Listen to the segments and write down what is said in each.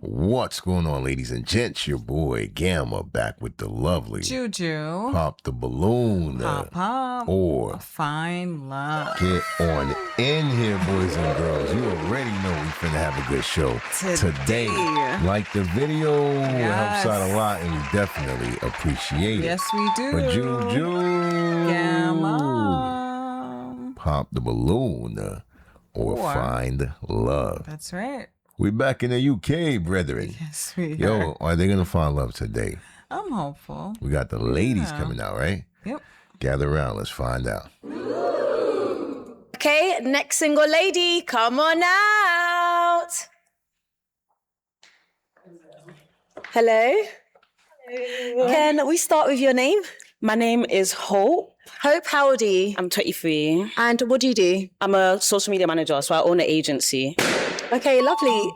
What's going on, ladies and gents? Your boy Gamma back with the lovely Juju. Pop the balloon. Pop. Or Find love. get on in here, boys and girls. You already know we finna have a good show today. Like the video, Yes. helps out a lot, and we definitely appreciate it. Yes, we do. But Juju, Gamma. Pop the balloon or find love. That's right. We back in the UK, brethren. Yes, we Yo, are they gonna find love today? I'm hopeful. We got the ladies coming out, right? Yep. Gather around, let's find out. Okay, next single lady, come on out. Hello. Can we start with your name? My name is Hope. Hope, how old are you? I'm 23. And what do you do? I'm a social media manager, so I own an agency. Okay, lovely.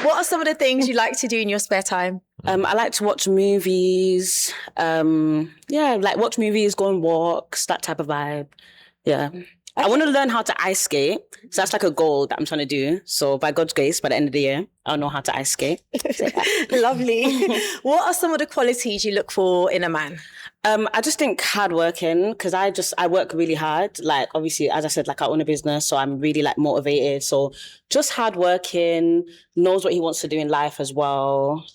What are some of the things you like to do in your spare time? I like to watch movies. Watch movies, go on walks, that type of vibe. Yeah. Okay. I want to learn how to ice skate. So that's like a goal that I'm trying to do. So by God's grace, by the end of the year, I'll know how to ice skate. Lovely. What are some of the qualities you look for in a man? I just think hardworking, because I work really hard. Like, obviously, as I said, like I own a business, so I'm really like motivated. So just hardworking, knows what he wants to do in life as well.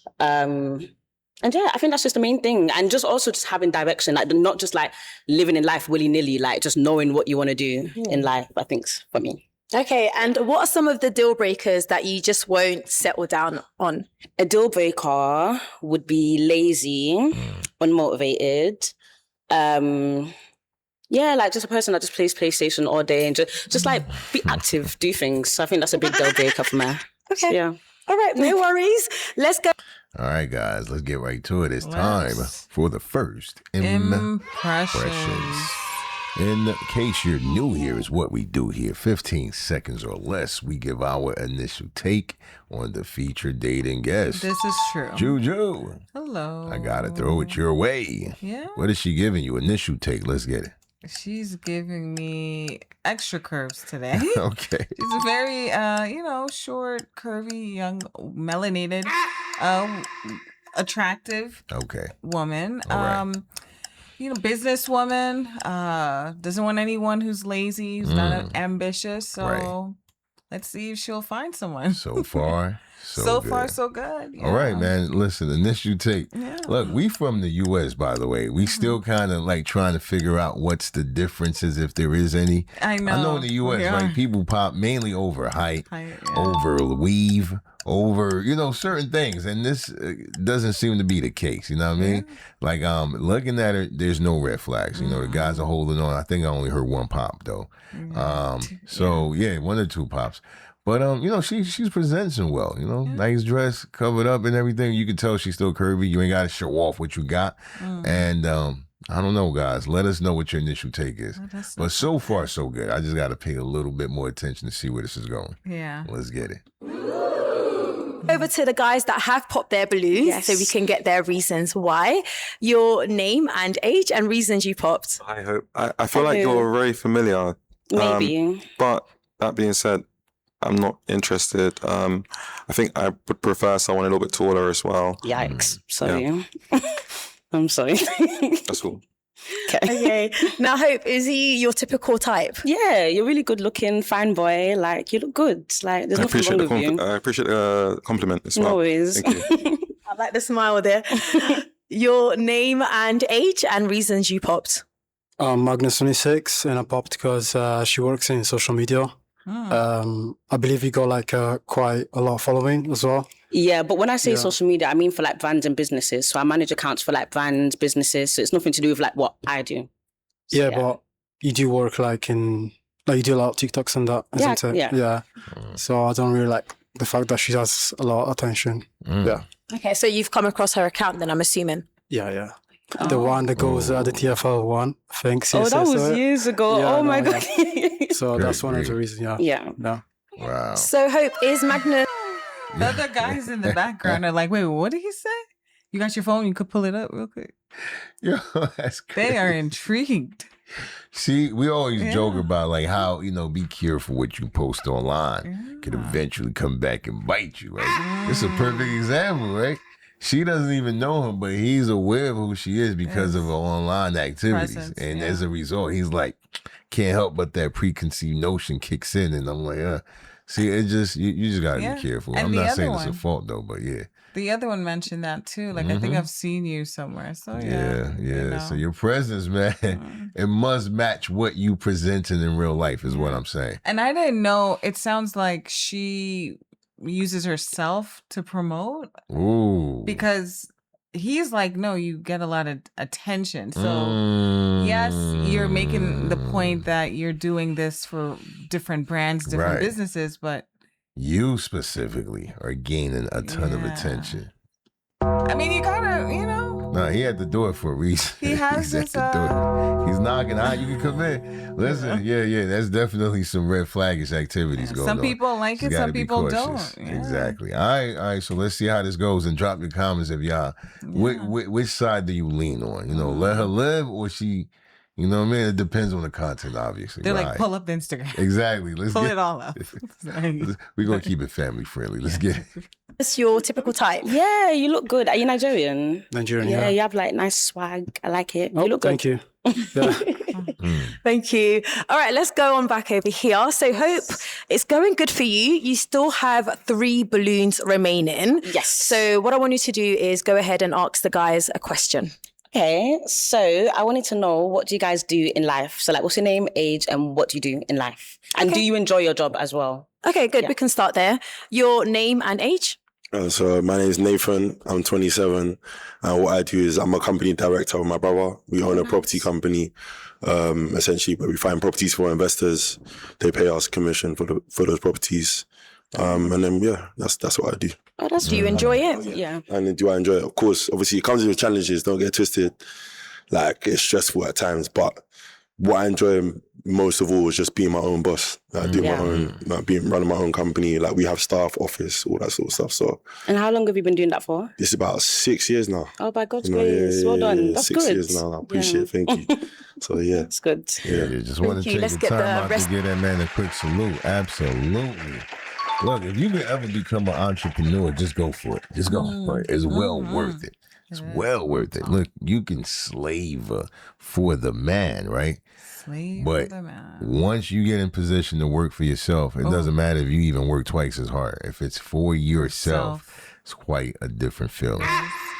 And yeah, I think that's just the main thing. And just also just having direction, like not just like living in life willy-nilly, like just knowing what you want to do in life, I think, for me. Okay, and what are some of the deal breakers that you just won't settle down on? A deal breaker would be lazy, unmotivated. Like just a person that just plays PlayStation all day and just like be active, do things. So I think that's a big deal breaker for me. Okay. So, yeah. All right, no worries. Let's go. All right, guys, let's get right to it. It's time for the first impressions. In case you're new here, is what we do here. 15 seconds or less, we give our initial take on the featured dating guest. This is true. Juju. Hello. I gotta throw it your way. Yeah. What is she giving you? Initial take. Let's get it. She's giving me extra curves today. Okay. She's a very, short, curvy, young, melanated, attractive woman. All right. Businesswoman, doesn't want anyone who's lazy, who's not ambitious. So let's see if she'll find someone. So far, so far, so good. Yeah. All right, man. Listen, initial take. Yeah. Look, we from the U.S., by the way. We still kind of like trying to figure out what's the differences, if there is any. I know in the U.S., right, people pop mainly over height, over weave, over, certain things. And this doesn't seem to be the case. You know what I mean? Like, looking at her, there's no red flags. The guys are holding on. I think I only heard one pop, though. One or two pops. But, she's presenting well, nice dress, covered up and everything. You can tell she's still curvy. You ain't got to show off what you got. And I don't know, guys. Let us know what your initial take is. But so far, so good. I just got to pay a little bit more attention to see where this is going. Yeah. Let's get it. Over to the guys that have popped their balloons so we can get their reasons why. Your name and age and reasons you popped. I hope. I feel like you're very familiar. Maybe. But that being said, I'm not interested. I think I would prefer someone a little bit taller as well. Yikes. Sorry. Yeah. I'm sorry. That's cool. Okay. Now, Hope, is he your typical type? Yeah, you're really good looking, fine boy. Like, you look good. Like, there's nothing wrong with you. I appreciate the compliment as well. No worries. Thank you. I like the smile there. Your name and age and reasons you popped. Magnus 26, and I popped because she works in social media. I believe you got like quite a lot of following as well. Yeah, but when I say social media, I mean for like brands and businesses. So I manage accounts for like brands, businesses. So it's nothing to do with like what I do. So, but you do work like you do a lot of TikToks and that, isn't it? Yeah. So I don't really like the fact that she has a lot of attention. Yeah. Okay, so you've come across her account then, I'm assuming. Yeah. The one that goes the TFL one, I think. That was years ago. Yeah, my God. So that's one of the reasons, Yeah. Wow. So Hope, is Magnus... The other guys in the background are like, wait, what did he say? You got your phone? You could pull it up real quick. Yo, that's crazy. They are intrigued. See, we always joke about like how, be careful what you post online could eventually come back and bite you, right? It's a perfect example, right? She doesn't even know him, but he's aware of who she is because of her online activities. Presence, and as a result, he's like, can't help but that preconceived notion kicks in. And I'm like, see, it just, you just got to be careful. And I'm not saying it's a fault though, but yeah. The other one mentioned that too. Like, I think I've seen you somewhere. So yeah. So your presence, man, it must match what you presenting in real life is what I'm saying. And I didn't know, it sounds like she uses herself to promote. Ooh. Because he's like, no, you get a lot of attention. So yes, you're making the point that you're doing this for different brands, different businesses, but you specifically are gaining a ton of attention. I mean, you gotta, No, he had to do it for a reason. He has He's knocking out. You can come in. Listen, yeah, that's definitely some red flaggish activities going on. Some people like it, some people don't. Yeah. Exactly. All right. So let's see how this goes, and drop your comments if y'all. Which side do you lean on? Let her live, or she. You know what I mean? It depends on the content, obviously. They're like, pull up the Instagram. Exactly. Let's pull it all up. We're going to keep it family friendly. Let's get it. What's your typical type? Yeah, you look good. Are you Nigerian? Nigerian, yeah. You have like nice swag. I like it. You look good. Thank you. Yeah. Thank you. All right, let's go on back over here. So Hope, it's going good for you. You still have 3 balloons remaining. Yes. So what I want you to do is go ahead and ask the guys a question. Okay, so I wanted to know, what do you guys do in life? So like, what's your name, age, and what do you do in life? And do you enjoy your job as well? Okay, good. Yeah. We can start there. Your name and age? So my name is Nathan. I'm 27. And what I do is I'm a company director with my brother. We own a property company, essentially, where we find properties for investors. They pay us commission for those properties. And then, that's what I do. Oh, do you enjoy it? Yeah. And do I enjoy it? Of course, obviously it comes with challenges, don't get twisted. Like, it's stressful at times, but what I enjoy most of all is just being my own boss. Doing my own, running my own company. Like, we have staff, office, all that sort of stuff. So. And how long have you been doing that for? It's about 6 years now. Oh, by God's grace. Well done. That's 6 good. years now. I appreciate it. Thank you. So, yeah. That's good. Yeah, just want to take the time out to give that man a quick salute. Absolutely. Look, if you could ever become an entrepreneur, just go for it. Just go for it. It's well worth it. It's well worth it. Look, you can slave for the man, right? Slave for the man. Once you get in position to work for yourself, it doesn't matter if you even work twice as hard. If it's for yourself, it's quite a different feeling.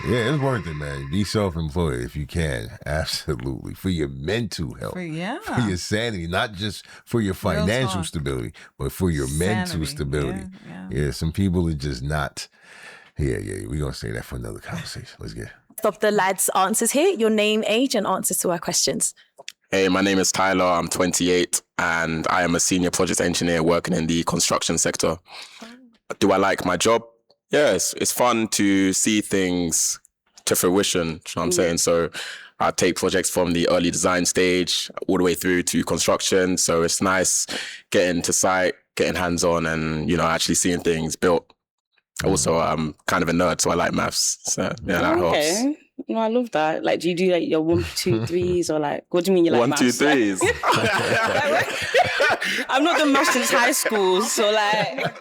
Yeah, it's worth it, man. Be self-employed if you can. Absolutely. For your mental health. For your sanity. Not just for your financial stability, but for your mental stability. Yeah, some people are just not. Yeah, we're going to say that for another conversation. Let's get it. Stop the lads' answers here. Your name, age, and answers to our questions. Hey, my name is Tyler. I'm 28, and I am a senior project engineer working in the construction sector. Do I like my job? Yes, it's fun to see things to fruition, you know what I'm saying? So I take projects from the early design stage all the way through to construction. So it's nice getting to site, getting hands-on and, actually seeing things built. Also, I'm kind of a nerd, so I like maths. So that helps. No, I love that. Like, do you do like your 1, 2, 3s or like, what do you mean you like 1, maths? 2, 3s. I've not done maths since high school, so like.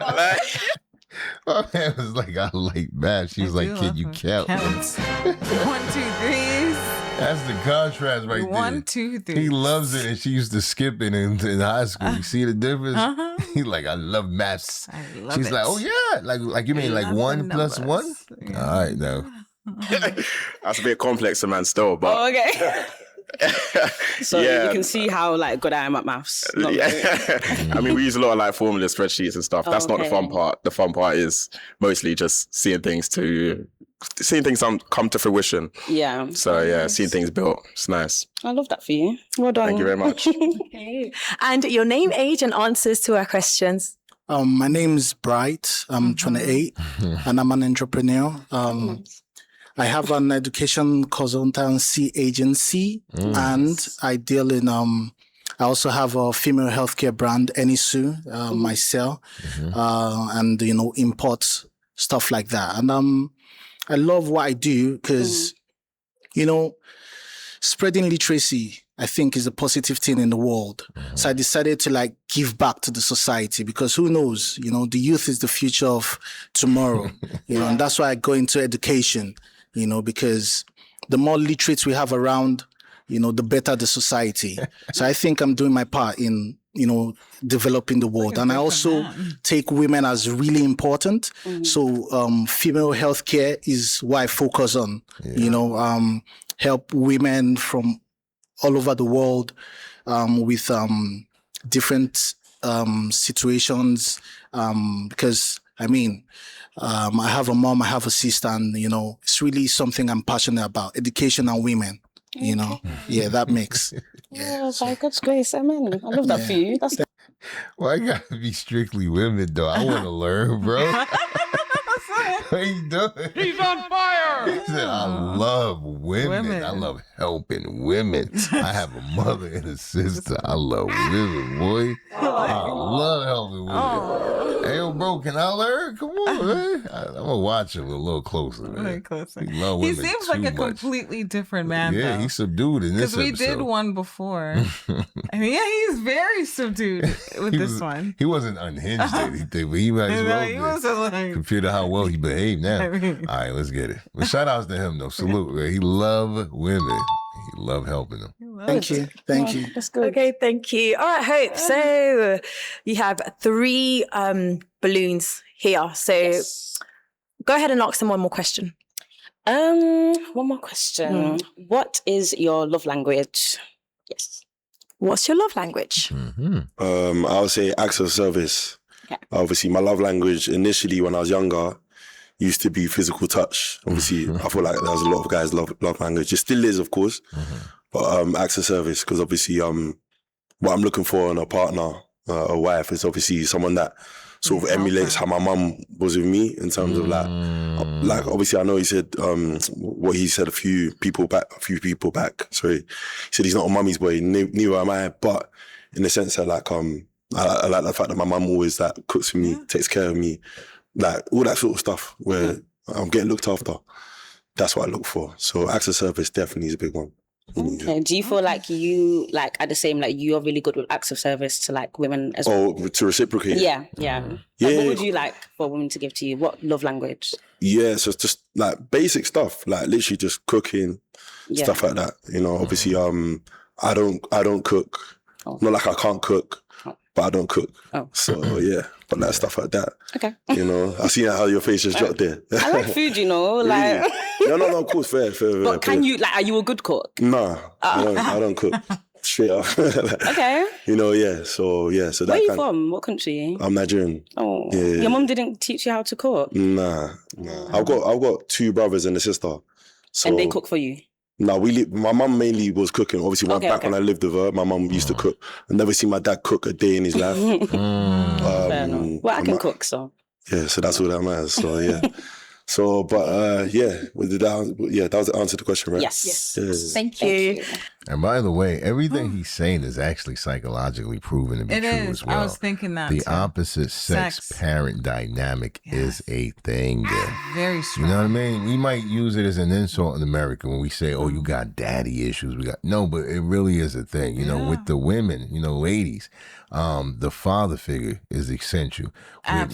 My man was like, I like math. She was like, kid, you count. 1, 2, 3s. That's the contrast right there. 1, 2, 3. He loves it, and she used to skip it in high school. You see the difference? He's like, I love maths. She's like, oh yeah, like you mean like 1 + 1? Yeah. All right, now. That's a bit complex, man. Still, but okay. So you can see how like good I am at maths. I mean, we use a lot of like formula spreadsheets and stuff. That's not the fun part. The fun part is mostly just seeing things come to fruition. Yeah. So seeing things built. It's nice. I love that for you. Well done. Thank you very much. Okay. And your name, age, and answers to our questions. My name's Bright. I'm 28, and I'm an entrepreneur. I have an education consultancy agency, and I deal in. I also have a female healthcare brand, Enisu, myself, and import stuff like that. And I love what I do because, you know, spreading literacy, I think, is a positive thing in the world. So I decided to like give back to the society because who knows, you know, the youth is the future of tomorrow, you know, and that's why I go into education, you know, because the more literate we have around, you know, the better the society. So I think I'm doing my part in, you know, developing the world. And I also take women as really important. So female healthcare is what I focus on, you know, help women from all over the world with different situations. Because, I mean, I have a mom, I have a sister, and, you know, it's really something I'm passionate about, education and women, you know. Yeah, that makes. Yeah, by God's grace, amen. I love that for you. That's Well, I gotta be strictly women, though. I want to learn, bro. What you doing? He's on fire. He said, I love women. I love helping women. I have a mother and a sister. I love women, boy. I love helping women. Hey, yo, bro, can I learn? Come on, man. I'm going to watch him a little closer, man. A little closer. He love He women seems like a much. completely different man, Yeah, though. he's subdued in this episode. Because we did one before. I mean, yeah, he's very subdued with this one. He wasn't unhinged or anything, but he might as well He be. was like, Computer how well he behaved now. All right, let's get it. But shout outs to him, though. Salute, man. He love women. He love helping them. Thank you. Thank you. That's good. Okay, thank you. All right, Hope. So you have 3 balloons here. So go ahead and ask them one more question. One more question. What is your love language? Yes. What's your love language? I would say acts of service. Okay. Obviously, my love language initially when I was younger used to be physical touch. Obviously, I feel like there's a lot of guys love language. It still is, of course, but acts of service, because obviously what I'm looking for in a partner, a wife, is obviously someone that sort of emulates how my mum was with me in terms of like obviously I know he said what he said a few people back. Sorry, he said he's not a mummy's boy. Neither am I, but in the sense that like I like the fact that my mum always like cooks for me, takes care of me, like all that sort of stuff where I'm getting looked after. That's what I look for. So acts of service definitely is a big one. Okay. Do you feel like you are the same? Like you're really good with acts of service to like women as well? Oh, to reciprocate? Yeah. Like, what would you like for women to give to you? What love language? Yeah, so it's just like basic stuff, like literally just cooking, stuff like that. You know, obviously, I don't cook. Not like I can't cook, but I don't cook. So yeah, but like stuff like that. Okay. You know, I see how your face just dropped there. I like food, you know, like. No, of course, fair. But can you, like, are you a good cook? Nah, I don't cook. Straight up. Okay. You know, So that. Where are you from? What country? I'm Nigerian. Oh. Yeah. Your mum didn't teach you how to cook? Nah. I've got 2 brothers and a sister. So, and they cook for you? No, my mum mainly was cooking. Obviously, when I lived with her, my mum used to cook. I've never seen my dad cook a day in his life. Fair enough. Well, I can cook, so. Yeah, so that's all that matters. So, yeah. So, but that was the answer to the question, right? Yes. Thank you. And by the way, everything he's saying is actually psychologically proven to be true as well. I was thinking that the too. opposite sex parent dynamic is a thing. Very strong. You know what I mean? We might use it as an insult in America when we say, "Oh, you got daddy issues." No, but it really is a thing. You know, with the women, you know, ladies, the father figure is essential.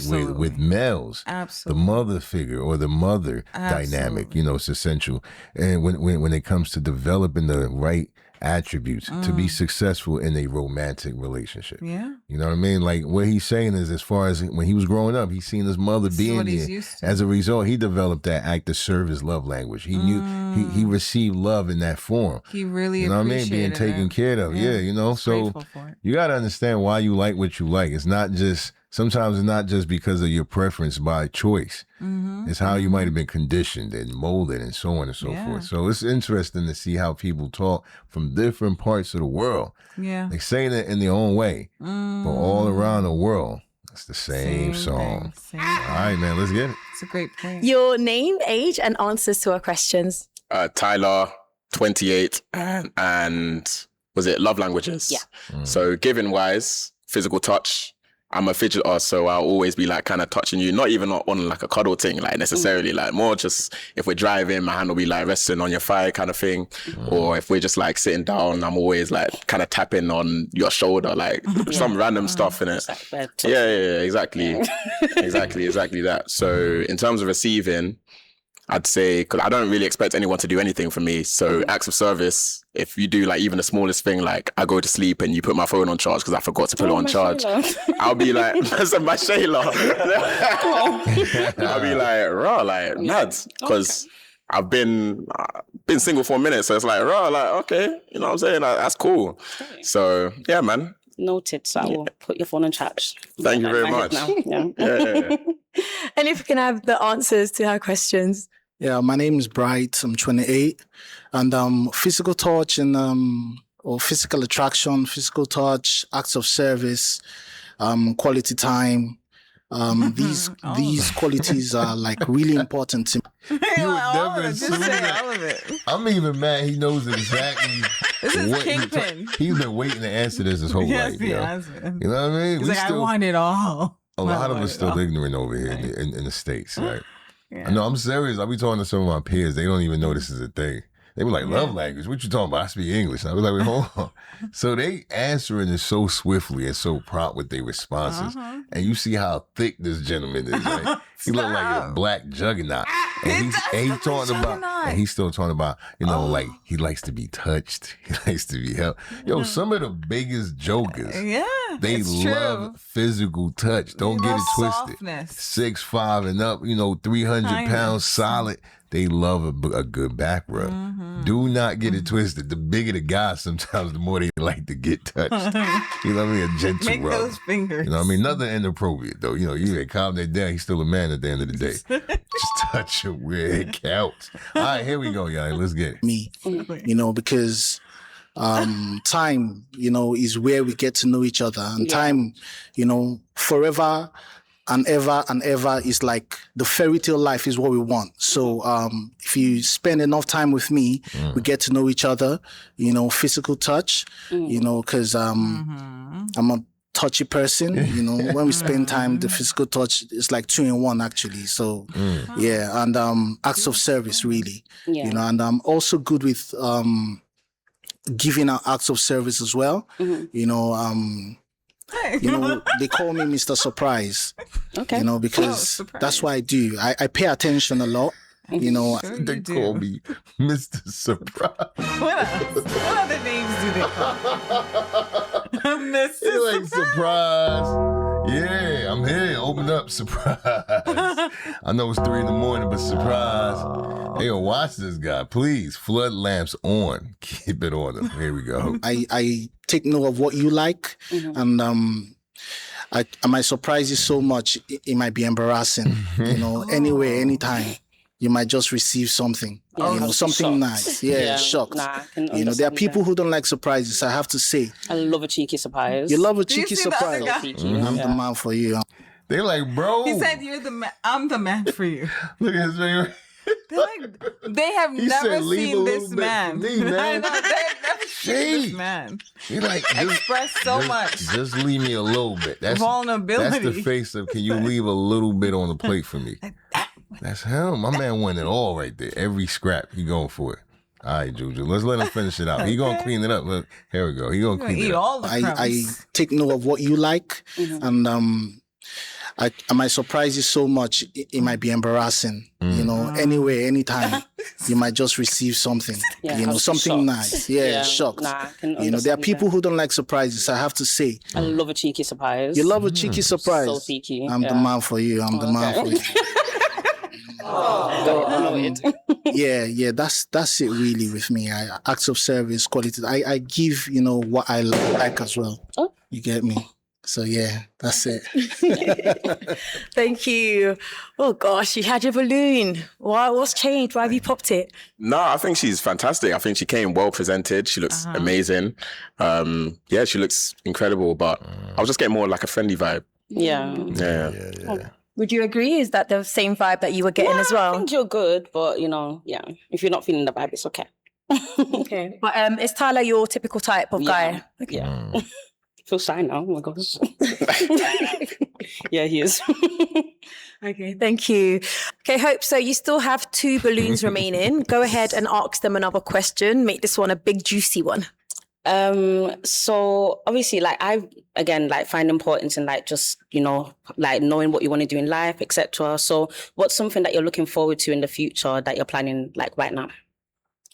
With males, the mother figure or the mother dynamic, you know, it's essential. And when it comes to developing the right attributes to be successful in a romantic relationship. Yeah. You know what I mean? Like what he's saying is, as far as when he was growing up, he's seen his mother being there. As a result, he developed that act of service love language. He knew he received love in that form. He really, you know what I mean? Being taken care of. Yeah, you know. So you got to understand why you like what you like. Sometimes it's not just because of your preference by choice. It's how you might have been conditioned and molded and so on and so forth. So it's interesting to see how people talk from different parts of the world. Yeah. They say it in their own way, but all around the world, it's the same song. All right, man, let's get it. It's a great point. Your name, age, and answers to our questions. Tyler, 28, and was it love languages? Yeah. So giving wise, physical touch. I'm a fidgeter, so I'll always be like kind of touching you, not even on like a cuddle thing, like necessarily, like more just if we're driving, my hand will be like resting on your thigh kind of thing. Or if we're just like sitting down, I'm always like kind of tapping on your shoulder, like some random stuff in it. Yeah, exactly. exactly that. So in terms of receiving, I'd say, because I don't really expect anyone to do anything for me. So acts of service, if you do like even the smallest thing, like I go to sleep and you put my phone on charge because I forgot to put it on charge, I'll be like, that's my Shayla. I'll be like, raw, like nuts. Because I've been single for a minute. So it's like, raw, like, okay, you know what I'm saying? That's cool. So yeah, man. Noted. So I will put your phone on charge. Thank you very much. Yeah. And if you can have the answers to her questions. Yeah, my name is Bright. I'm 28, and physical touch and or physical attraction, physical touch, acts of service, quality time. These qualities are like really important to me. You would never assume that. I'm even mad. He knows exactly. This is Kingpin. He's been waiting to answer this his whole life. You know what I mean? He's like, I want it all. A lot of us still ignorant over here in the States, right? Yeah. No, I'm serious. I'll be talking to some of my peers. They don't even know this is a thing. They were like, love language. What you talking about? I speak English. And I was like, wait, hold on. So they answering it so swiftly and so prompt with their responses. And you see how thick this gentleman is. Right? He look like a black juggernaut. And he's talking about, and he's still talking about, you know, like he likes to be touched. He likes to be held. Yo, some of the biggest jokers, they love physical touch. Don't get it twisted. 6'5" and up, you know, 300 pounds solid. They love a good back rub. Do not get it twisted. The bigger the guy, sometimes the more they like to get touched. You know what I mean? A gentle Make rub. those fingers. You know what I mean? Nothing inappropriate, though. You know, you can calm that down. He's still a man at the end of the day. Just touch it where it counts. All right, here we go, y'all. Let's get it. Me, you know, because time, you know, is where we get to know each other. And time, you know, forever and ever is like the fairy tale life is what we want. So if you spend enough time with me, we get to know each other, you know, physical touch, you know, because I'm a touchy person, you know, when we spend time, the physical touch is like 2 in 1 actually. So yeah, and acts of service really, you know, and I'm also good with giving out acts of service as well, you know, they call me Mr. Surprise. Okay. You know, because that's what I do. I pay attention a lot. You know, they call me Mr. Surprise. What else? What other names do they call? Mr. Like surprise. Yeah, I'm here. Open up, surprise. I know it's 3 a.m, but surprise. Hey, watch this guy, please. Flood lamps on. Keep it on him. Here we go. I take note of what you like, and I might surprise you so much. It might be embarrassing. You know, anywhere, anytime. You might just receive something, you know, something shocked. Nice. Yeah, shocked. You know, there are people who don't like surprises. I have to say, I love a cheeky surprise. You love a cheeky surprise. I'm the man for you. They're like, bro. He said, "You're the man. I'm the man for you." Look at his finger. They have never seen this man. They have never seen this man. He like express so much. Just leave me a little bit. That's vulnerability. That's the face of. Can you leave a little bit on the plate for me? That's him. My man won it all right there. Every scrap, he going for it. All right, Juju. Let's let him finish it out. He gonna clean it up. Look, here we go. He gonna clean it up. All the I take note of what you like, and I might surprise you so much. It might be embarrassing. You know, anywhere, anytime. You might just receive something. You know, something shocked. Nice. Yeah, shocked. You know, there are people who don't like surprises. I have to say, I love a cheeky surprise. You love a cheeky surprise. So cheeky. I'm the man for you. I'm the man for you. Yeah, that's it really with me. Acts of service, quality. I give, you know, what I like as well. You get me? So yeah, that's it. Thank you. Oh gosh, you had your balloon. What's changed? Why have you popped it? No, I think she's fantastic. I think she came well presented. She looks amazing. Yeah, she looks incredible, but I was just getting more like a friendly vibe. Yeah. Would you agree? Is that the same vibe that you were getting as well? I think you're good, but you know, if you're not feeling the vibe, it's okay. Okay. But is Tyler your typical type of guy? Okay. Yeah. Feel shy now. Oh my gosh. Yeah, he is. Okay, thank you. Okay, Hope, so you still have 2 balloons remaining. Go ahead and ask them another question. Make this one a big, juicy one. So obviously, like I again like find importance in like just like knowing what you want to do in life, etc. So what's something that you're looking forward to in the future that you're planning like right now?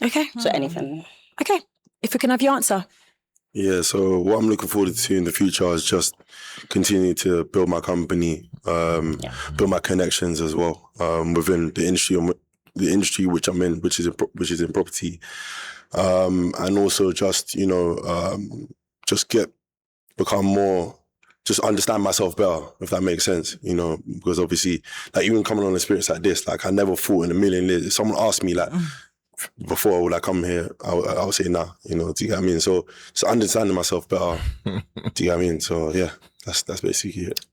Okay. So anything. Okay. If we can have your answer. Yeah, so what I'm looking forward to in the future is just continue to build my company, build my connections as well within the industry which I'm in, which is in property, and also just become more, just understand myself better, if that makes sense. Because obviously, like even coming on an experience like this, like I never thought in a million years. If someone asked me like, before would I come here, I'll say nah, do you get what I mean? So understanding myself better, do you get what I mean? So yeah, that's basically it.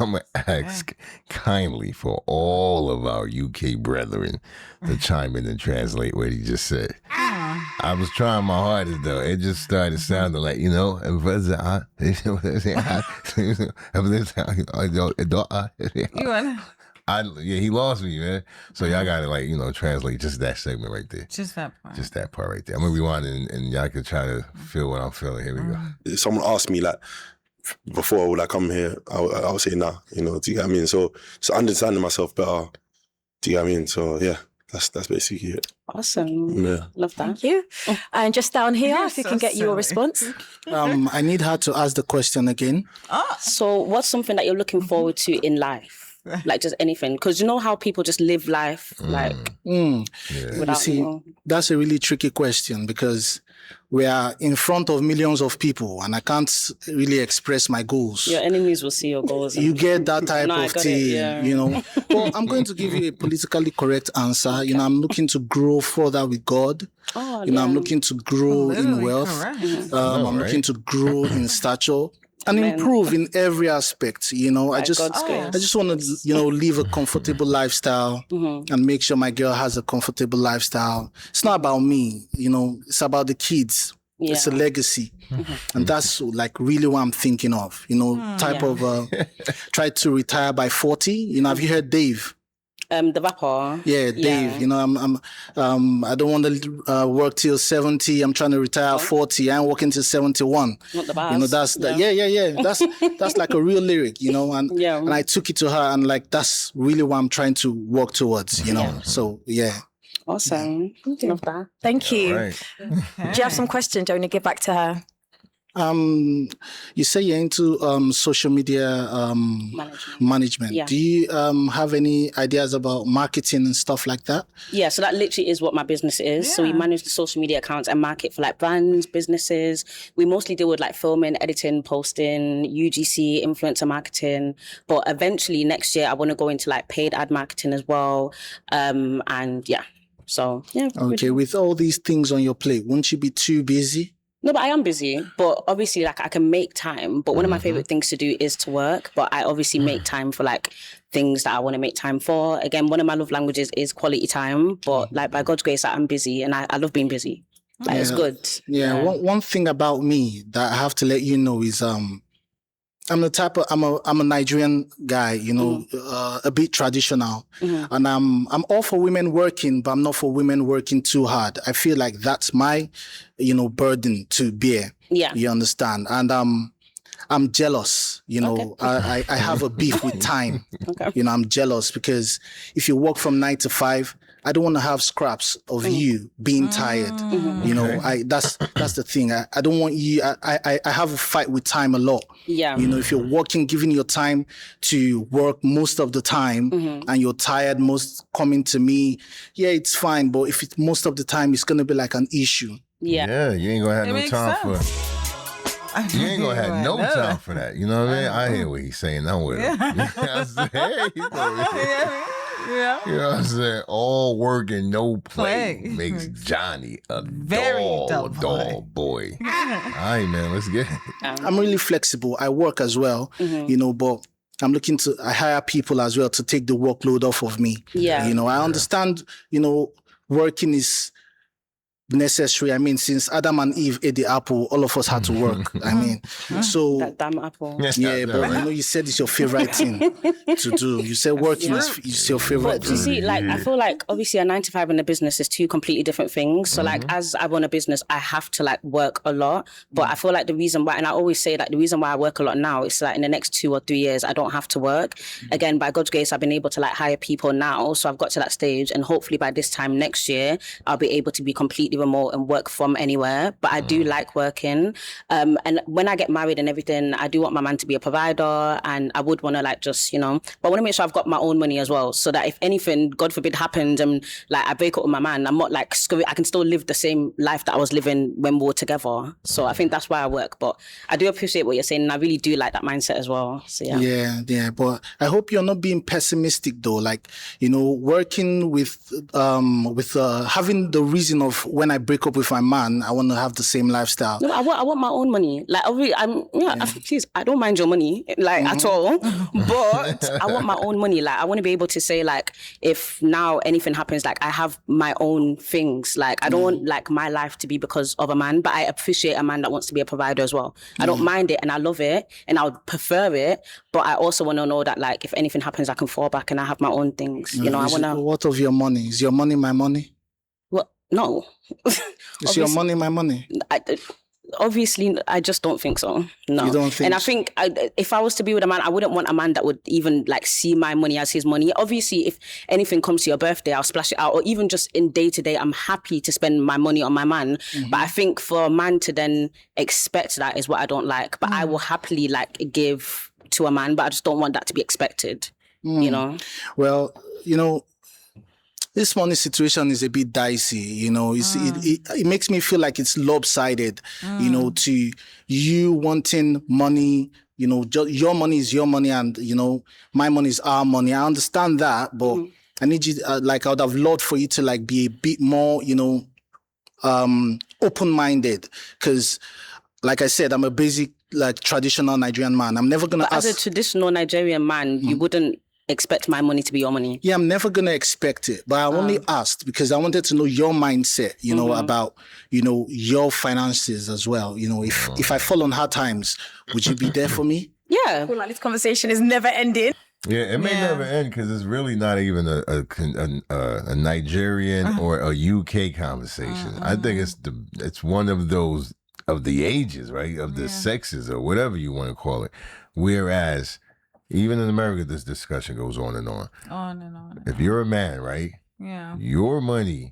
I'm going to ask kindly for all of our UK brethren to chime in and translate what he just said. I was trying my hardest though. It just started sounding like, he lost me, man. So y'all gotta translate just that segment right there. Just that part. Just that part right there. I'm gonna rewind and y'all can try to feel what I'm feeling. Here we go. If someone asked me like, before would I come here, I'll say nah, do you get what I mean? So understanding myself better, do you get what I mean? So yeah, that's basically it. Awesome. Yeah. Love that. Thank you. And just down here, if you can get your response. I need her to ask the question again. So what's something that you're looking forward to in life? Like just anything, because you know how people just live life like without, you see, that's a really tricky question because we are in front of millions of people and I can't really express my goals. Your enemies will see your goals. You get that type of thing, Well, I'm going to give you a politically correct answer. I'm looking to grow further with God. I'm looking to grow in wealth. I'm looking to grow in stature. And improve in every aspect, I just want to, live a comfortable lifestyle and make sure my girl has a comfortable lifestyle. It's not about me, it's about the kids. Yeah. It's a legacy. And that's like really what I'm thinking of, try to retire by 40. Have you heard Dave? The Vapor. Yeah, Dave. I don't want to work till 70. I'm trying to retire at 40. I'm working till 71. Not the best. That's like a real lyric, and I took it to her and like that's really what I'm trying to work towards, So yeah. Awesome. Love that. Thank you. Right. Do you have some questions? Do you want to give back to her? You say you're into social media management. Yeah. Do you have any ideas about marketing and stuff like that? Yeah, so that literally is what my business is. Yeah. So we manage the social media accounts and market for like brands, businesses. We mostly deal with like filming, editing, posting, UGC, influencer marketing. But eventually next year I want to go into like paid ad marketing as well. And yeah. So yeah. Okay, with all these things on your plate, won't you be too busy? No, but I am busy. But obviously, like I can make time. But one of my favorite things to do is to work. But I obviously make time for like things that I want to make time for. Again, one of my love languages is quality time. But like by God's grace, I'm busy and I love being busy. Like it's good. Yeah. One thing about me that I have to let you know is I'm the type of I'm a Nigerian guy, a bit traditional, and I'm all for women working, but I'm not for women working too hard. I feel like that's my, burden to bear. Yeah, you understand, and I'm jealous. I have a beef with time. Okay. I'm jealous because if you work from 9 to 5. I don't want to have scraps of you being tired. That's the thing. I don't want you. I have a fight with time a lot. Yeah. If you're working, giving your time to work most of the time, and you're tired, coming to me, it's fine. But if it's most of the time, it's gonna be like an issue. Yeah. Yeah, you ain't gonna have no time for. You ain't gonna have no time for that. You know what I mean? I hear what he's saying. I'm with him. Yeah. You know what I'm saying? All work and no play makes Johnny a very dull boy. All right, man, let's get it. I'm really flexible. I work as well, but I'm looking to, I hire people as well to take the workload off of me. Yeah. I understand, working is necessary. I mean, since Adam and Eve ate the apple, all of us had to work. I mean, so That damn apple. yeah, but I know you said it's your favorite thing to do. You said working is your favorite But you see, like, I feel like obviously a 9 to 5 and a business is two completely different things. So like, as I run a business, I have to like work a lot. But I feel like the reason why, and I always say that the reason why I work a lot now is like in the next 2 or 3 years, I don't have to work. Again, by God's grace, I've been able to like hire people now. So I've got to that stage, and hopefully by this time next year, I'll be able to be completely remote and work from anywhere. But I do like working. And when I get married and everything, I do want my man to be a provider, and I would want to like just, you know, but I want to make sure I've got my own money as well, so that if anything, God forbid, happens and like I break up with my man, I'm not like screwy. I can still live the same life that I was living when we were together. So I think that's why I work. But I do appreciate what you're saying, and I really do like that mindset as well. So yeah. But I hope you're not being pessimistic though. Like, you know, working with having the reason of when I break up with my man, I want to have the same lifestyle. No, I want my own money. Like, please, I don't mind your money, like at all. But I want my own money. Like, I want to be able to say, like, if now anything happens, like I have my own things. Like, I don't want like my life to be because of a man, but I appreciate a man that wants to be a provider as well. I don't mind it, and I love it, and I would prefer it. But I also want to know that, like, if anything happens, I can fall back and I have my own things. You know, I want to. What of your money? Is your money my money? Well, no. Is your money my money? Obviously, I just don't think so. No. You don't think? And I think if I was to be with a man, I wouldn't want a man that would even like see my money as his money. Obviously, if anything comes to your birthday, I'll splash it out. Or even just in day to day, I'm happy to spend my money on my man. But I think for a man to then expect that is what I don't like. But I will happily like give to a man, but I just don't want that to be expected. You know? Well, you know, this money situation is a bit dicey, you know. It makes me feel like it's lopsided, you know, to you wanting money, you know, your money is your money, and, you know, my money is our money. I understand that, but I need you, like, I would have loved for you to, like, be a bit more, you know, open-minded. Because, like I said, I'm a basic, like, traditional Nigerian man. I'm never going to ask... As a traditional Nigerian man, you wouldn't expect my money to be your money. Yeah, I'm never going to expect it. But I only asked because I wanted to know your mindset, you know, about, you know, your finances as well. You know, if I fall on hard times, would you be there for me? Yeah. Well, like, this conversation is never ending. Yeah, it may never end because it's really not even a Nigerian or a UK conversation. I think it's one of those of the ages, right? Of the sexes or whatever you want to call it. Whereas even in America, this discussion goes on and on. On and on. If you're a man, right? Yeah. Your money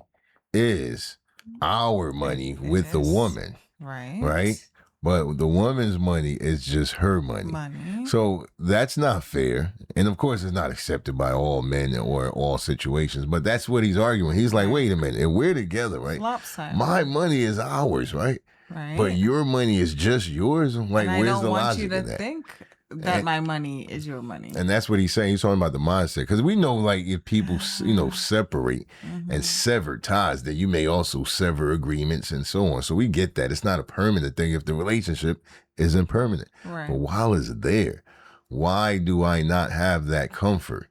is our money with the woman. Right. Right? But the woman's money is just her money. So that's not fair. And of course, it's not accepted by all men or all situations. But that's what he's arguing. He's like, wait a minute. If we're together, right? Lopsided. My money is ours, right? Right. But your money is just yours. Like, and where's the logic in that? I don't want you to think that my money is your money. And that's what he's saying. He's talking about the mindset. Because we know, like, if people, you know, separate and sever ties, then you may also sever agreements and so on. So we get that. It's not a permanent thing if the relationship isn't permanent. Right. But while it's there, why do I not have that comfort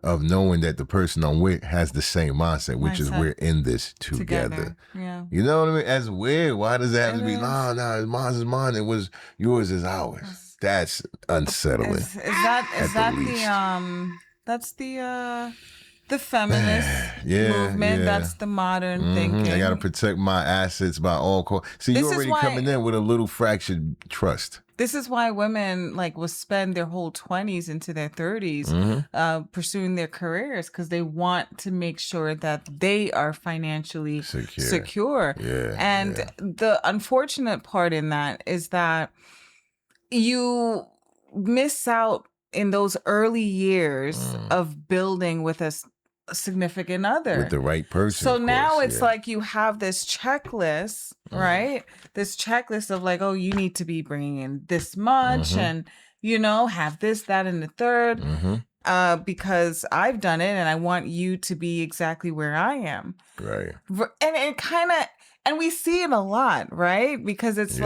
of knowing that the person I'm with has the same mindset, which is we're in this together. Yeah. You know what I mean? That's weird. Why does that have to be, no, mine's is mine, it was yours is ours. That's unsettling. Is that that's the feminist movement? Yeah. That's the modern thinking. I got to protect my assets by all costs. See, you're already coming in with a little fractured trust. This is why women will spend their whole 20s into their 30s pursuing their careers, because they want to make sure that they are financially secure. Yeah, and the unfortunate part in that is that you miss out in those early years of building with a significant other. With the right person. So now it's like you have this checklist, right? This checklist of like, oh, you need to be bringing in this much and, you know, have this, that, and the third. Because I've done it and I want you to be exactly where I am. Right. And it kind of, and we see it a lot, right? Because it's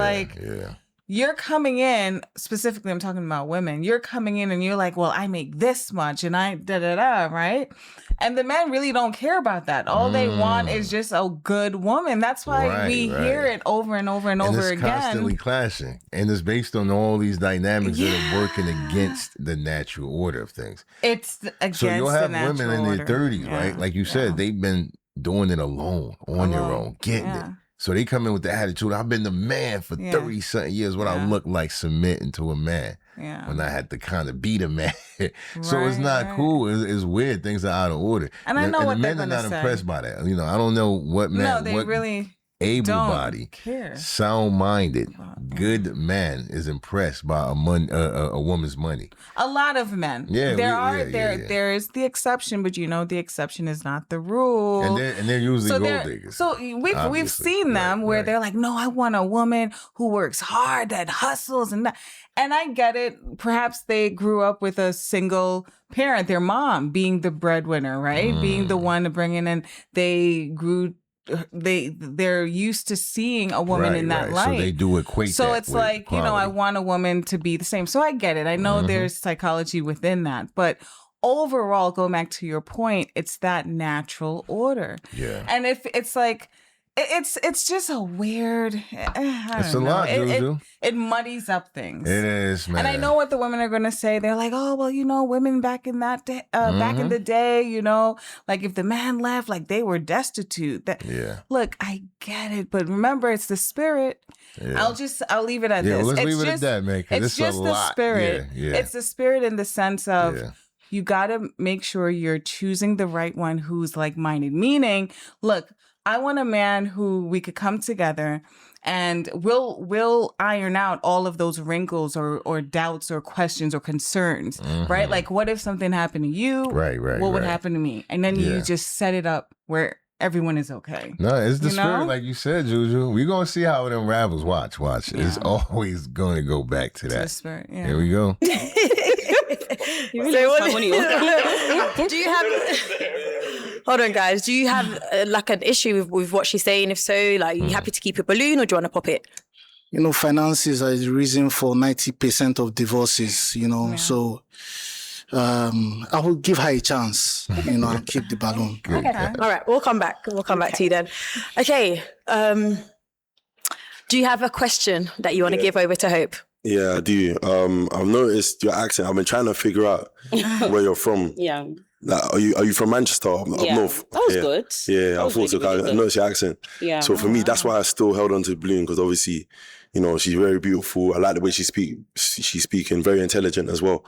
you're coming in, specifically I'm talking about women, you're coming in and you're like, well, I make this much and I da-da-da, right? And the men really don't care about that. All they want is just a good woman. That's why we hear it over and over and over again. It's constantly clashing. And it's based on all these dynamics that are working against the natural order of things. It's against So you'll have the natural women in their order. 30s, right? Like you said, they've been doing it alone, on their own, getting it. So they come in with the attitude, I've been the man for 30-something years. What I look like submitting to a man. When I had to kind of beat a man. So it's not cool. It's weird. Things are out of order. And I know what they're men are going to not say. impressed by that. You know, I don't know what man. No, they what really able-bodied, sound-minded, good man is impressed by a woman's money. A lot of men. Yeah, there is the exception, but you know the exception is not the rule. And they're usually gold diggers. So we've seen them where they're like, no, I want a woman who works hard, that hustles, and I get it. Perhaps they grew up with a single parent, their mom being the breadwinner, right? Being the one to bring in, and they're used to seeing a woman in that light. So they do equate so that it's with like, equality. I want a woman to be the same. So I get it. I know there's psychology within that, but overall, going back to your point, it's that natural order. Yeah. And if it's like, it's just a weird. It's a lot, Juju. It muddies up things. It is, man. And I know what the women are going to say. They're like, oh, well, women back in that day, back in the day, like if the man left, like they were destitute. Look, I get it, but remember, it's the spirit. Yeah. I'll leave it at this. Well, let's leave it at that, man. It's just the spirit. Yeah. It's the spirit in the sense of. Yeah. You got to make sure you're choosing the right one who's like-minded. Meaning, look, I want a man who we could come together and we'll iron out all of those wrinkles or doubts or questions or concerns, right? Like, what if something happened to you? Right. What would happen to me? And then you just set it up where everyone is okay. No, it's the spirit, like you said, Juju. We're going to see how it unravels. Watch. Yeah. It's always going to go back to that. The spirit, yeah. Here we go. You really do you have... Hold on, guys. Do you have like an issue with what she's saying? If so, like, are you happy to keep a balloon or do you want to pop it? Finances are the reason for 90% of divorces, so I will give her a chance, and keep the balloon. Okay. All right, we'll come back. We'll come back to you then. Okay. Do you have a question that you want to give over to Hope? Yeah, I do. I've noticed your accent. I've been trying to figure out where you're from. Yeah. Like, are you from Manchester up north? That was good. Yeah, I thought so. I noticed your accent. Yeah. So for me, that's why I still held on to Bloom, because obviously, she's very beautiful. I like the way she speaks. She's speaking very intelligent as well.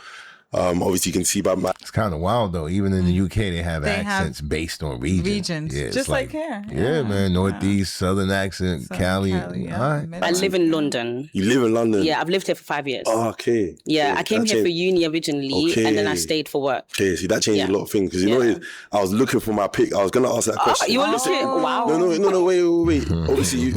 Obviously, you can see by my... It's kind of wild, though. Even in the UK, they have accents based on regions. Yeah, just like here. Yeah, man. Northeast, Southern accent, Cali. Yeah. I live in London. You live in London? Yeah, I've lived here for 5 years. Oh, okay. Yeah, I came here for uni originally, and then I stayed for work. Okay, see, that changed a lot of things. Because, I was looking for my pick. I was going to ask that question. You were looking? Wow. No, wait. Obviously,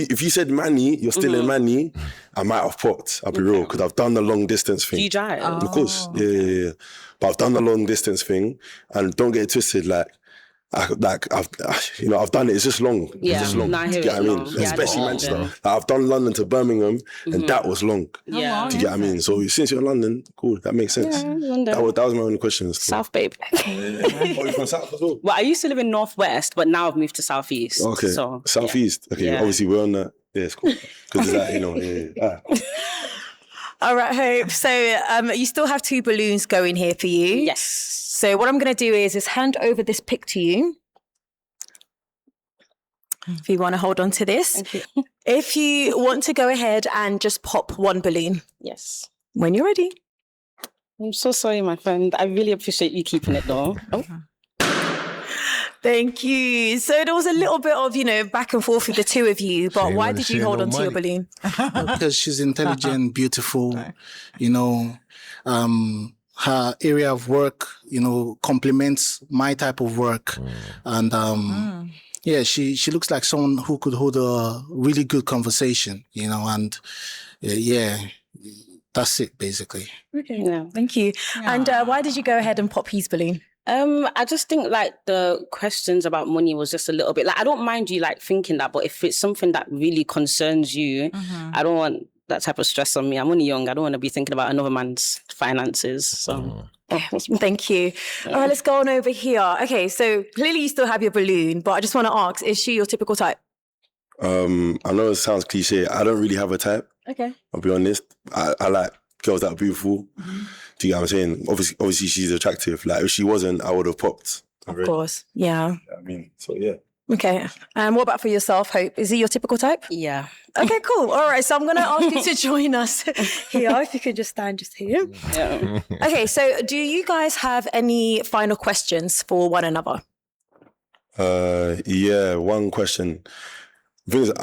if you said Manny, you're still in Manny, I might have popped. I'll be real, because I've done the long distance thing. Do you drive? Of course. Yeah. But I've done the long distance thing, and don't get it twisted. I've done it. It's just long. Yeah, it's just long. I Do hear you get what I mean? Yeah, Especially Manchester. Like, I've done London to Birmingham, and that was long. Yeah. Do you get what I mean? So since you're in London, cool. That makes sense. Yeah, London. That was my only question. South, babe. Oh, you're from South as well? Well, I used to live in Northwest, but now I've moved to Southeast. Okay. So, Southeast. Okay. Yeah. Obviously, we're on that. Yeah, it's cool. Because that, All right, Hope. So you still have 2 balloons going here for you. Yes. So what I'm going to do is hand over this pick to you. If you want to hold on to this. Thank you. If you want to go ahead and just pop 1 balloon. Yes. When you're ready. I'm so sorry, my friend. I really appreciate you keeping it though. Oh. Thank you. So there was a little bit of, back and forth with the 2 of you, but why did you hold on to your balloon? Because she's intelligent, beautiful, her area of work, complements my type of work. And yeah, she looks like someone who could hold a really good conversation, and that's it basically. Okay. Yeah. Thank you. Yeah. And why did you go ahead and pop his balloon? I just think the questions about money was just a little bit I don't mind you thinking that, but if it's something that really concerns you, I don't want that type of stress on me. I'm only young. I don't want to be thinking about another man's finances. So. Thank you. All right, let's go on over here. Okay, so clearly you still have your balloon, but I just want to ask, is she your typical type? I know it sounds cliche. I don't really have a type. Okay. I'll be honest. I like girls that are beautiful. Do you get what I'm saying? Obviously she's attractive. Like if she wasn't, I would have popped. Of course. Yeah. I mean, so yeah. Okay. And what about for yourself, Hope? Is he your typical type? Yeah. Okay, cool. All right. So I'm going to ask you to join us here. If you could just stand just here. Yeah. Okay. So do you guys have any final questions for one another? Yeah, one question. The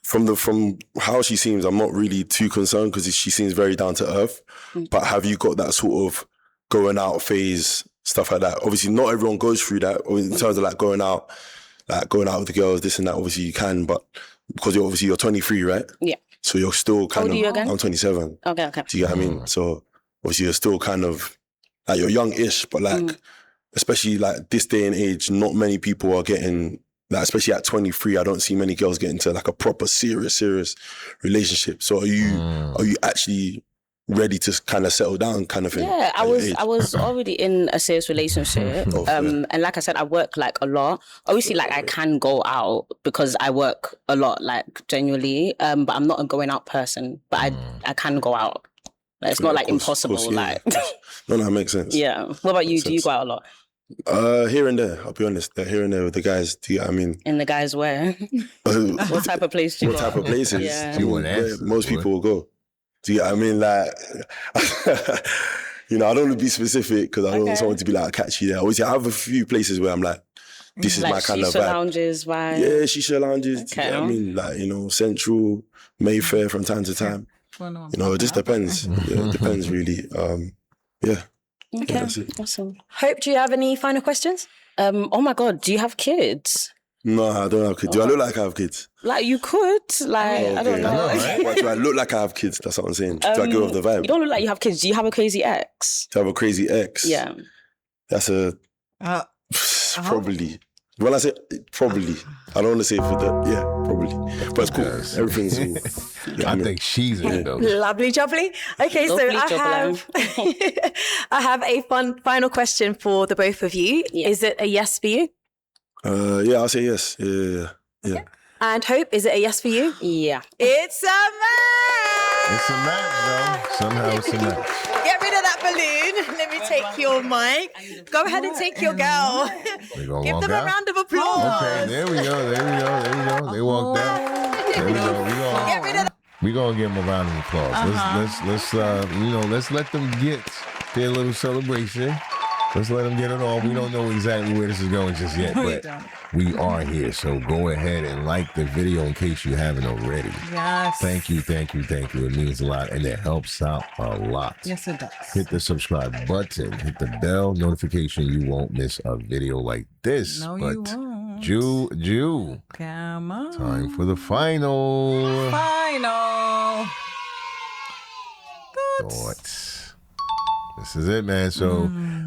thing is, from how she seems, I'm not really too concerned because she seems very down to earth. But have you got that sort of going out phase, stuff like that? Obviously, not everyone goes through that in terms of like going out with the girls, this and that. Obviously, you can, but because you're 23, right? Yeah. So you're still kind How old are you again? I'm 27. Okay. Do you get what I mean? So obviously, you're still kind of like you're young-ish, but like especially like this day and age, not many people are getting. Like, especially at 23, I don't see many girls get into like a proper serious relationship. So are you actually ready to kind of settle down kind of thing? Yeah, I was already in a serious relationship. And like I said, I work like a lot. Obviously, like I can go out because I work a lot, like genuinely. But I'm not a going out person. But I can go out. Like, it's not like impossible. Course, yeah. Like No, that makes sense. Yeah. What about you? Do you go out a lot? Here and there, I'll be honest. Here and there with the guys. Do you get what I mean? In the guys where? What type of place do you go? What type of places? Yeah. Most people will go. Do you get what I mean? Like, I don't want to be specific because I don't want someone to be like, catch you there. Obviously, I have a few places where I'm like, this is like my kind of shisha vibe. Lounges, right? Yeah, shisha lounges. Okay. Do you get what I mean? Like, Central, Mayfair from time to time. It just depends. Yeah, it depends really. Yeah. Okay, that's it. Awesome. Hope, do you have any final questions? Oh my God, do you have kids? No, I don't have kids. Do I look like I have kids? Like you could, I don't know. Right? Do I look like I have kids? That's what I'm saying. Do I go off the vibe? You don't look like you have kids. Do you have a crazy ex? Do I have a crazy ex? Yeah. That's a probably. When I say probably, I don't want to say for that. Yeah, probably. But it's cool. Everything's cool. I think she's in it though. Lovely jubbly. Okay, so I have a final question for the both of you. Yeah. Is it a yes for you? Yeah, I'll say yes. Yeah. Okay. And Hope, is it a yes for you? Yeah. It's a match! It's a match, though. Somehow it's a match. Get rid of that balloon. Let me take your mic. Go ahead and take your girl. Give them a round of applause. Okay, there we go. They walked out. There we go. Get rid of that. We're gonna give them a round of applause. Let's let them get their little celebration. Let's let them get it all. We don't know exactly where this is going just yet, but we are here. So go ahead and like the video in case you haven't already. Yes. Thank you. It means a lot, and it helps out a lot. Yes, it does. Hit the subscribe button. Hit the bell notification. You won't miss a video like this. No, you won't. Jew. Come on. Time for the final. Thoughts. This is it, man. So,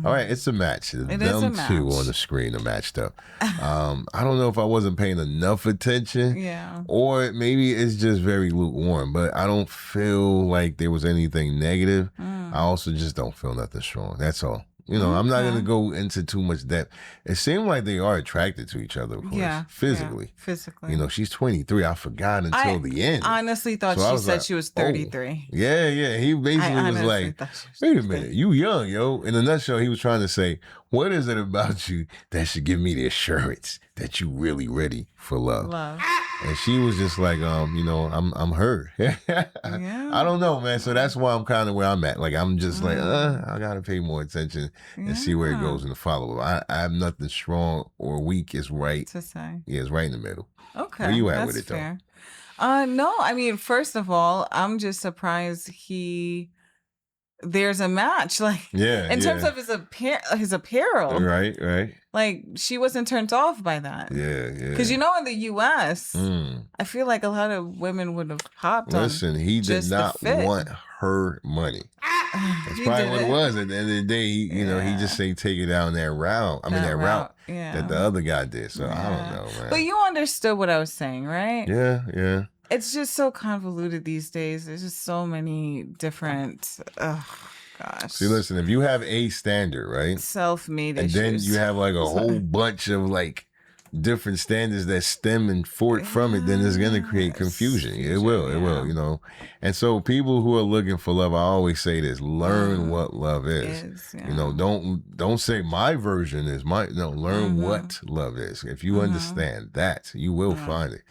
all right, it's a match. It is a match. Two on the screen are matched up. I don't know if I wasn't paying enough attention. Yeah. Or maybe it's just very lukewarm, but I don't feel like there was anything negative. I also just don't feel nothing strong. That's all. I'm not going to go into too much depth. It seemed like they are attracted to each other, of course, physically. Yeah, physically. She's 23. I forgot until the end. I honestly thought she said she was 33. Oh. Yeah. He basically was like, wait a minute, you young, yo. In a nutshell, he was trying to say, what is it about you that should give me the assurance that you really ready for love? And she was just like, I'm her. I don't know, man. So that's why I'm kind of where I'm at. Like, I'm just like, I got to pay more attention and see where it goes in the follow-up. I have nothing strong or weak. It's right. To say. Yeah, it's right in the middle. Okay. Where you at with it, fair. No, I mean, first of all, I'm just surprised there's a match. Like, in terms of his apparel. Right. Like, she wasn't turned off by that. Yeah. Because, in the U.S., I feel like a lot of women would have popped on. Listen, he did not want her money. That's probably what it was. At the end of the day, he just say take it down that route. That route that the other guy did. So I don't know, man. But you understood what I was saying, right? Yeah. It's just so convoluted these days. There's just so many different. Oh gosh. See, listen, if you have a standard, right? Self-made and issues. then you have like a whole bunch of like different standards that stem and forth from it, then it's going to create confusion. It will, you know. And so people who are looking for love, I always say this, learn what love is. You know, don't say my version is learn what love is. If you understand that, you will find it.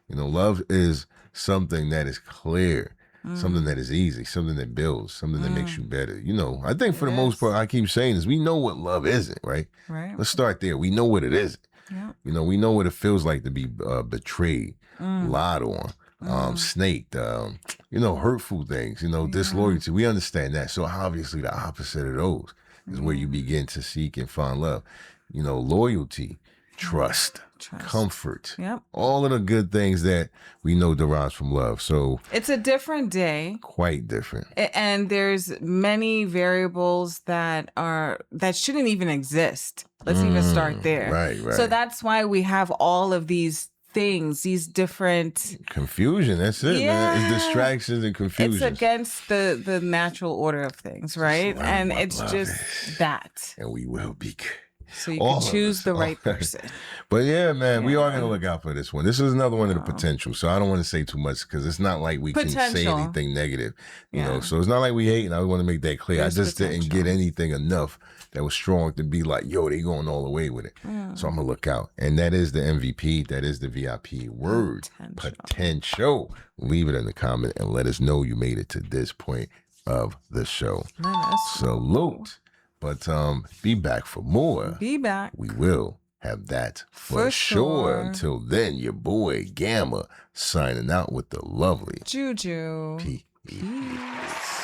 You know, love is something that is clear, something that is easy, something that builds, something that makes you better. You know, I think for the most part, I keep saying this, we know what love isn't, right? Right. Let's start there. We know what it isn't. Yeah. You know, we know what it feels like to be betrayed, lied on, snaked, you know, hurtful things, you know, disloyalty. We understand that. So obviously the opposite of those is where you begin to seek and find love. You know, loyalty, trust, comfort, all of the good things that we know derives from love. So it's a different day. Quite different. And there's many variables that shouldn't even exist. Let's even start there. Right. So that's why we have all of these things, these different confusion. That's it, man. It's distractions and confusion. It's against the natural order of things, right? And it's just that. And we will be good. So you can choose the right person. But yeah, man, we are going to look out for this one. This is another one of the potential. So I don't want to say too much because it's not like we can say anything negative. You know, so it's not like we hate, and I want to make that clear. I just didn't get anything enough that was strong to be like, yo, they going all the way with it. So I'm going to look out. And that is the MVP. That is the VIP word. Potential. Leave it in the comment and let us know you made it to this point of the show. Salute. But be back for more. Be back. We will have that for sure. Until then, your boy Gamma signing out with the lovely Juju. Peace.